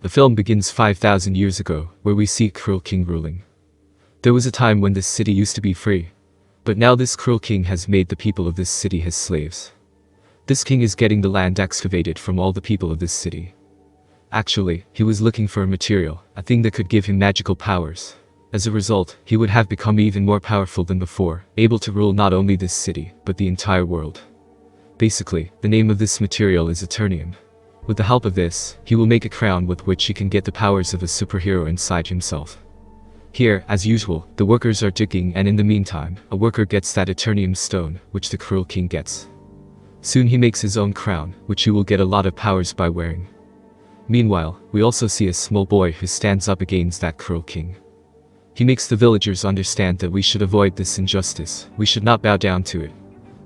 The film begins 5,000 years ago, where we see a cruel king ruling. There was a time when this city used to be free, but now this cruel king has made the people of this city his slaves. This king is getting the land excavated from all the people of this city. Actually, he was looking for a material, a thing that could give him magical powers. As a result, he would have become even more powerful than before, able to rule not only this city, but the entire world. Basically, the name of this material is Eternium. With the help of this, he will make a crown with which he can get the powers of a superhero inside himself. Here, as usual, the workers are digging, and in the meantime, a worker gets that Eternium stone, which the cruel king gets. Soon he makes his own crown, which he will get a lot of powers by wearing. Meanwhile, we also see a small boy who stands up against that cruel king. He makes the villagers understand that we should avoid this injustice, we should not bow down to it.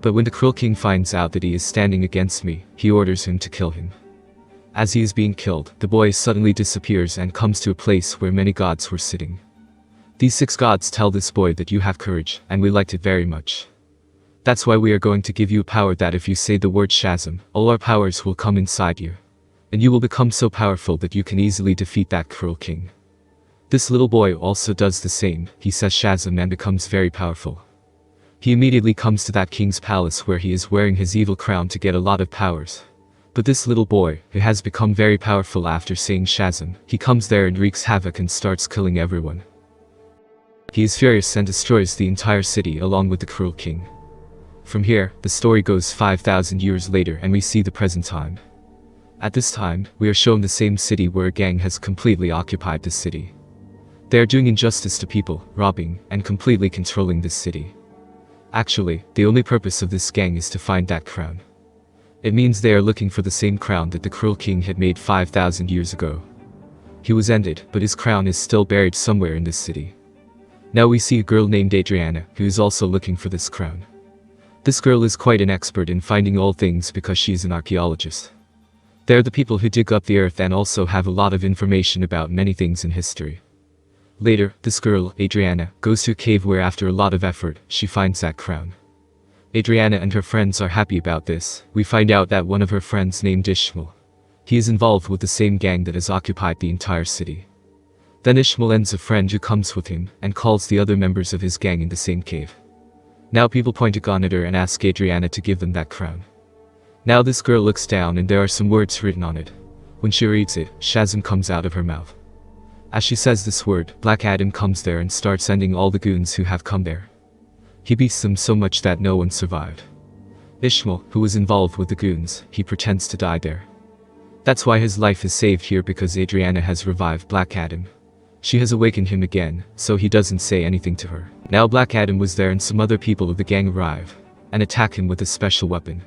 But when the cruel king finds out that he is standing against me, he orders him to kill him. As he is being killed, the boy suddenly disappears and comes to a place where many gods were sitting. These 6 gods tell this boy that you have courage, and we liked it very much. That's why we are going to give you a power that if you say the word Shazam, all our powers will come inside you. And you will become so powerful that you can easily defeat that cruel king. This little boy also does the same, he says Shazam and becomes very powerful. He immediately comes to that king's palace where he is wearing his evil crown to get a lot of powers. But this little boy, who has become very powerful after saying Shazam, he comes there and wreaks havoc and starts killing everyone. He is furious and destroys the entire city along with the cruel king. From here, the story goes 5,000 years later and we see the present time. At this time, we are shown the same city where a gang has completely occupied the city. They are doing injustice to people, robbing, and completely controlling this city. Actually, the only purpose of this gang is to find that crown. It means they are looking for the same crown that the cruel king had made 5,000 years ago. He was ended, but his crown is still buried somewhere in this city. Now we see a girl named Adriana, who is also looking for this crown. This girl is quite an expert in finding all things because she is an archaeologist. They are the people who dig up the earth and also have a lot of information about many things in history. Later, this girl, Adriana, goes to a cave where after a lot of effort, she finds that crown. Adriana and her friends are happy about this. We find out that one of her friends named Ishmael. He is involved with the same gang that has occupied the entire city. Then Ishmael ends a friend who comes with him, and calls the other members of his gang in the same cave. Now people point a gun at her and ask Adriana to give them that crown. Now this girl looks down and there are some words written on it. When she reads it, Shazam comes out of her mouth. As she says this word, Black Adam comes there and starts ending all the goons who have come there. He beats them so much that no one survived. Ishmael, who was involved with the goons, he pretends to die there. That's why his life is saved here because Adriana has revived Black Adam. She has awakened him again, so he doesn't say anything to her. Now Black Adam was there and some other people of the gang arrive, and attack him with a special weapon.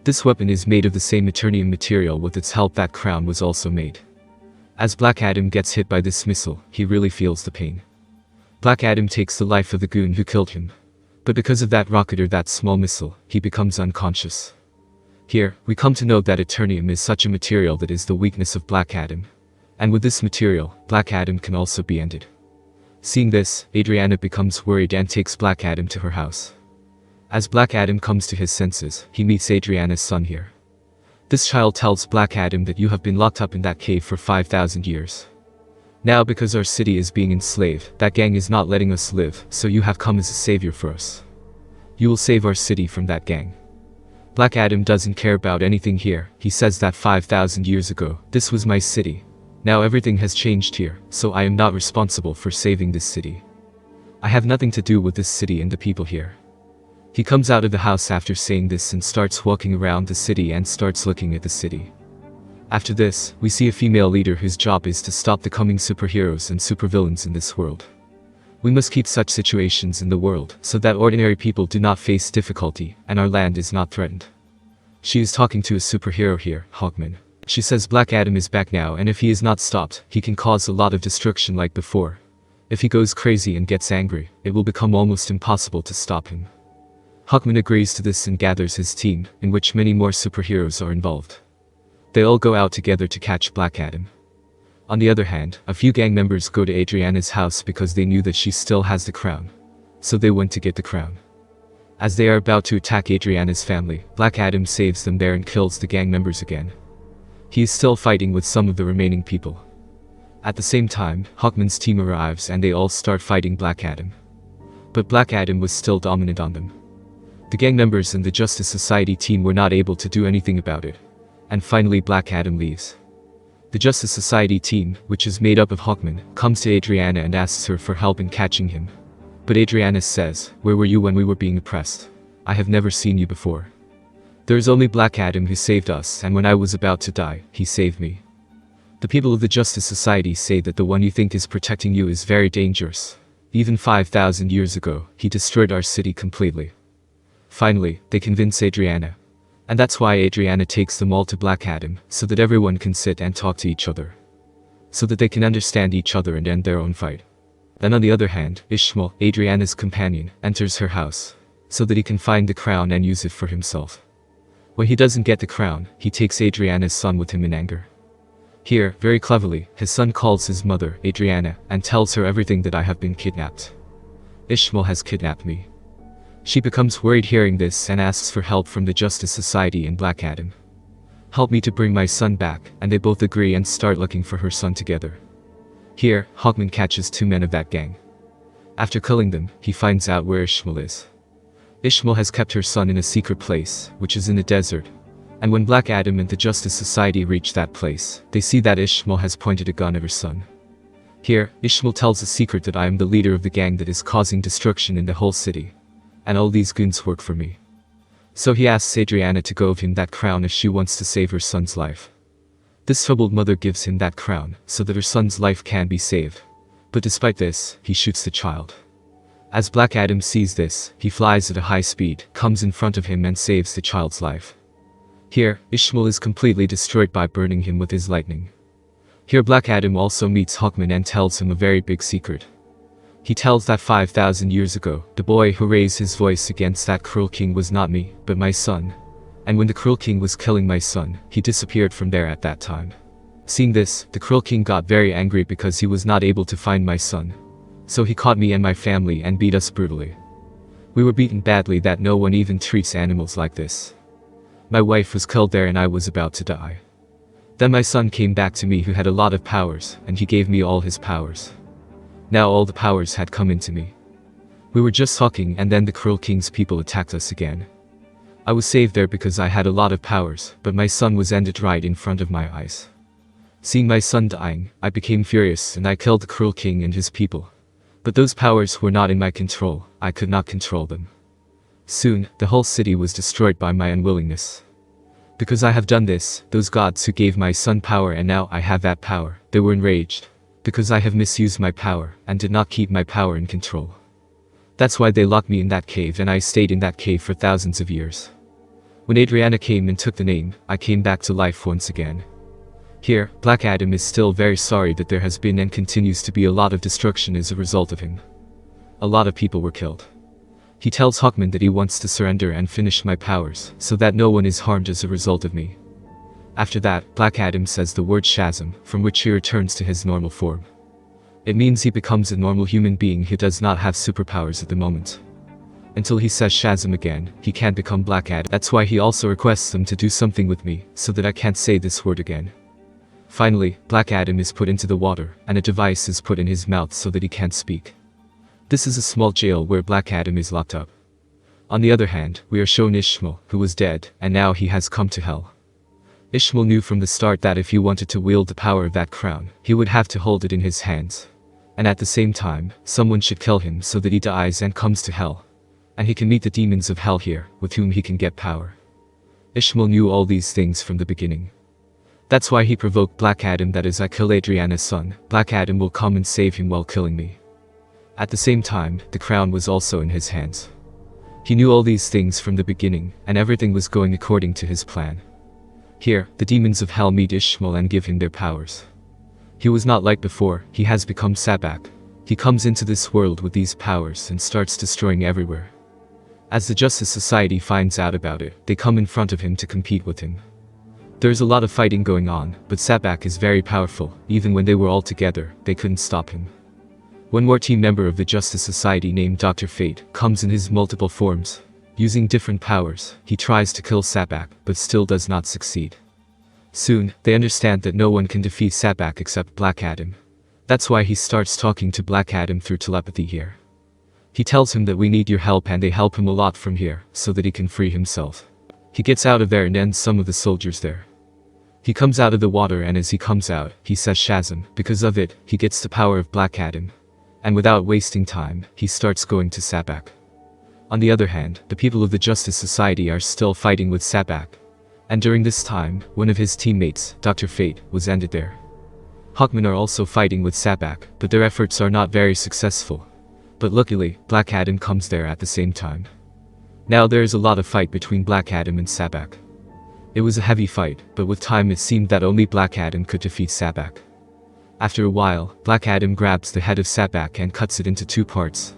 This weapon is made of the same Eternium material with its help that crown was also made. As Black Adam gets hit by this missile, he really feels the pain. Black Adam takes the life of the goon who killed him. But because of that rocket or that small missile, he becomes unconscious. Here, we come to know that Eternium is such a material that is the weakness of Black Adam. And with this material, Black Adam can also be ended. Seeing this, Adriana becomes worried and takes Black Adam to her house. As Black Adam comes to his senses, he meets Adriana's son here. This child tells Black Adam that you have been locked up in that cave for 5,000 years. Now because our city is being enslaved, that gang is not letting us live, so you have come as a savior for us. You will save our city from that gang. Black Adam doesn't care about anything here. He says that 5,000 years ago, this was my city. Now everything has changed here, so I am not responsible for saving this city. I have nothing to do with this city and the people here. He comes out of the house after saying this and starts walking around the city and starts looking at the city. After this, we see a female leader whose job is to stop the coming superheroes and supervillains in this world. We must keep such situations in the world, so that ordinary people do not face difficulty, and our land is not threatened. She is talking to a superhero here, Hawkman. She says Black Adam is back now and if he is not stopped, he can cause a lot of destruction like before. If he goes crazy and gets angry, it will become almost impossible to stop him. Hawkman agrees to this and gathers his team, in which many more superheroes are involved. They all go out together to catch Black Adam. On the other hand, a few gang members go to Adriana's house because they knew that she still has the crown. So they went to get the crown. As they are about to attack Adriana's family, Black Adam saves them there and kills the gang members again. He is still fighting with some of the remaining people. At the same time, Hawkman's team arrives and they all start fighting Black Adam. But Black Adam was still dominant on them. The gang members and the Justice Society team were not able to do anything about it. And finally Black Adam leaves. The Justice Society team, which is made up of Hawkman, comes to Adriana and asks her for help in catching him. But Adriana says, "Where were you when we were being oppressed? I have never seen you before. There is only Black Adam who saved us, and when I was about to die, he saved me." The people of the Justice Society say that the one you think is protecting you is very dangerous. Even 5,000 years ago, he destroyed our city completely. Finally, they convince Adriana. And that's why Adriana takes them all to Black Adam, so that everyone can sit and talk to each other. So that they can understand each other and end their own fight. Then on the other hand, Ishmael, Adriana's companion, enters her house, so that he can find the crown and use it for himself. When he doesn't get the crown, he takes Adriana's son with him in anger. Here, very cleverly, his son calls his mother, Adriana, and tells her everything that I have been kidnapped. Ishmael has kidnapped me. She becomes worried hearing this and asks for help from the Justice Society and Black Adam. "Help me to bring my son back," and they both agree and start looking for her son together. Here, Hawkman catches 2 men of that gang. After killing them, he finds out where Ishmael is. Ishmael has kept her son in a secret place, which is in the desert. And when Black Adam and the Justice Society reach that place, they see that Ishmael has pointed a gun at her son. Here, Ishmael tells a secret that I am the leader of the gang that is causing destruction in the whole city. And all these goons work for me. So he asks Adriana to give him that crown if she wants to save her son's life. This troubled mother gives him that crown, so that her son's life can be saved. But despite this, he shoots the child. As Black Adam sees this, he flies at a high speed, comes in front of him and saves the child's life. Here, Ishmael is completely destroyed by burning him with his lightning. Here Black Adam also meets Hawkman and tells him a very big secret. He tells that 5,000 years ago, the boy who raised his voice against that cruel king was not me, but my son. And when the cruel king was killing my son, he disappeared from there at that time. Seeing this, the cruel king got very angry because he was not able to find my son. So he caught me and my family and beat us brutally. We were beaten badly that no one even treats animals like this. My wife was killed there and I was about to die. Then my son came back to me who had a lot of powers, and he gave me all his powers. Now all the powers had come into me. We were just talking and then the cruel king's people attacked us again. I was saved there because I had a lot of powers, but my son was ended right in front of my eyes. Seeing my son dying, I became furious and I killed the cruel king and his people. But those powers were not in my control, I could not control them. Soon, the whole city was destroyed by my unwillingness. Because I have done this, those gods who gave my son power and now I have that power, they were enraged. Because I have misused my power, and did not keep my power in control. That's why they locked me in that cave and I stayed in that cave for thousands of years. When Adriana came and took the name, I came back to life once again. Here, Black Adam is still very sorry that there has been and continues to be a lot of destruction as a result of him. A lot of people were killed. He tells Hawkman that he wants to surrender and finish my powers, so that no one is harmed as a result of me. After that, Black Adam says the word Shazam, from which he returns to his normal form. It means he becomes a normal human being who does not have superpowers at the moment. Until he says Shazam again, he can't become Black Adam. That's why he also requests them to do something with me, so that I can't say this word again. Finally, Black Adam is put into the water, and a device is put in his mouth so that he can't speak. This is a small jail where Black Adam is locked up. On the other hand, we are shown Ishmael, who was dead, and now he has come to hell. Ishmael knew from the start that if he wanted to wield the power of that crown, he would have to hold it in his hands. And at the same time, someone should kill him so that he dies and comes to hell. And he can meet the demons of hell here, with whom he can get power. Ishmael knew all these things from the beginning. That's why he provoked Black Adam that as I kill Adriana's son, Black Adam will come and save him while killing me. At the same time, the crown was also in his hands. He knew all these things from the beginning, and everything was going according to his plan. Here, the demons of hell meet Ishmael and give him their powers. He was not like before, he has become Sabak. He comes into this world with these powers and starts destroying everywhere. As the Justice Society finds out about it, they come in front of him to compete with him. There's a lot of fighting going on, but Sabak is very powerful. Even when they were all together, they couldn't stop him. One more team member of the Justice Society named Dr. Fate comes in his multiple forms. Using different powers, he tries to kill Sabak, but still does not succeed. Soon, they understand that no one can defeat Sabak except Black Adam. That's why he starts talking to Black Adam through telepathy here. He tells him that we need your help, and they help him a lot from here, so that he can free himself. He gets out of there and ends some of the soldiers there. He comes out of the water, and as he comes out, he says Shazam. Because of it, he gets the power of Black Adam. And without wasting time, he starts going to Sabak. On the other hand, the people of the Justice Society are still fighting with Sabak. And during this time, one of his teammates, Dr. Fate, was ended there. Hawkman are also fighting with Sabak, but their efforts are not very successful. But luckily, Black Adam comes there at the same time. Now there is a lot of fight between Black Adam and Sabak. It was a heavy fight, but with time it seemed that only Black Adam could defeat Sabak. After a while, Black Adam grabs the head of Sabak and cuts it into 2 parts.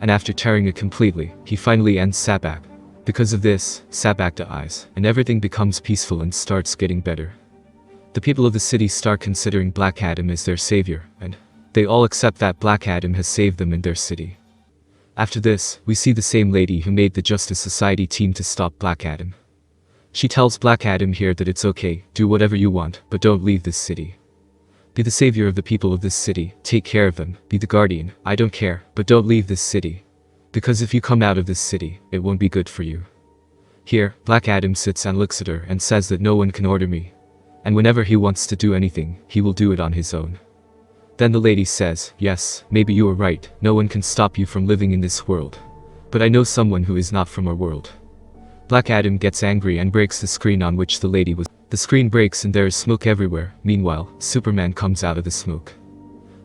And after tearing it completely, he finally ends Sabak. Because of this, Sabak dies, and everything becomes peaceful and starts getting better. The people of the city start considering Black Adam as their savior, and they all accept that Black Adam has saved them in their city. After this, we see the same lady who made the Justice Society team to stop Black Adam. She tells Black Adam here that it's okay, do whatever you want, but don't leave this city. Be the savior of the people of this city, take care of them, be the guardian, I don't care, but don't leave this city. Because if you come out of this city, it won't be good for you. Here, Black Adam sits and looks at her and says that no one can order me. And whenever he wants to do anything, he will do it on his own. Then the lady says, yes, maybe you are right, no one can stop you from living in this world. But I know someone who is not from our world. Black Adam gets angry and breaks the screen on which the lady was. The screen breaks and there is smoke everywhere. Meanwhile, Superman comes out of the smoke.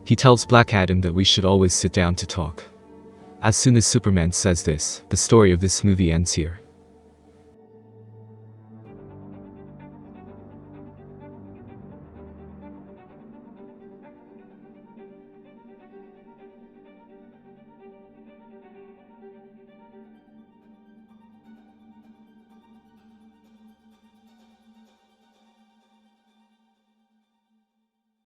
He tells Black Adam that we should always sit down to talk. As soon as Superman says this, the story of this movie ends here.